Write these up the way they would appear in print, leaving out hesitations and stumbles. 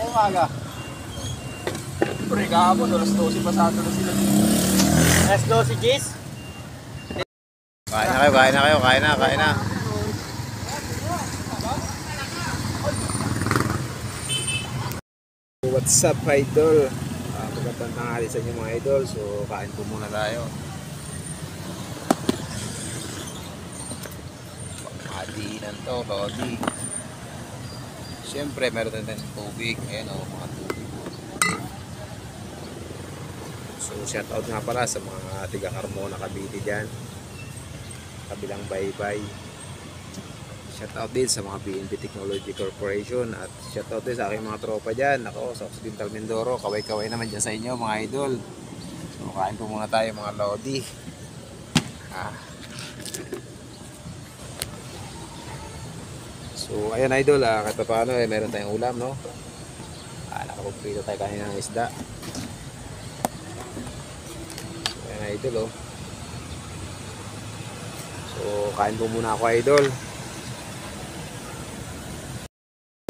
Ngayong umaga. Pre, kahapon, alas 12 pasado na sila. Alas 12, Jis? Kain na kayo, kain na kayo, kain na, kain na. What's up, idol? Magandang tanghali sa inyo mga idol. So, kain po muna tayo. Pagkadiinan to, Lodi. Siyempre, meron din tubig. Ayan o, mga tubig. So, shout out nga pala sa mga tiga Carmona, Cavite dyan. Kabilang baybay. Shout out din sa mga BNB Technology Corporation. At shout out din sa aking mga tropa dyan. Ako, sa Occidental Mindoro. Kaway-kaway naman dyan sa inyo mga idol. So, kain po muna tayo mga Lodi. So, ayan idol, kahit pa paano meron tayong ulam, no? Nakapagprito tayo kanina ng isda. So, ayan idol, oh. So, kain po muna ako idol.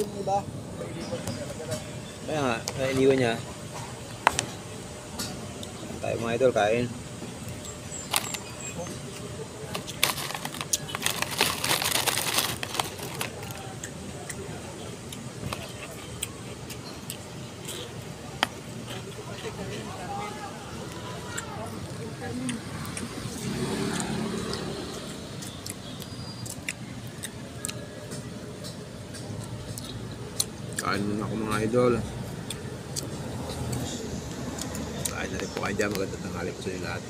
Diba? Kaya nga, nainiwan niya. Tayo mga idol, kain. Kain muna ako mga idol. Kain na rin po kayo dyan. Magandang tanghali po sa inyo lahat.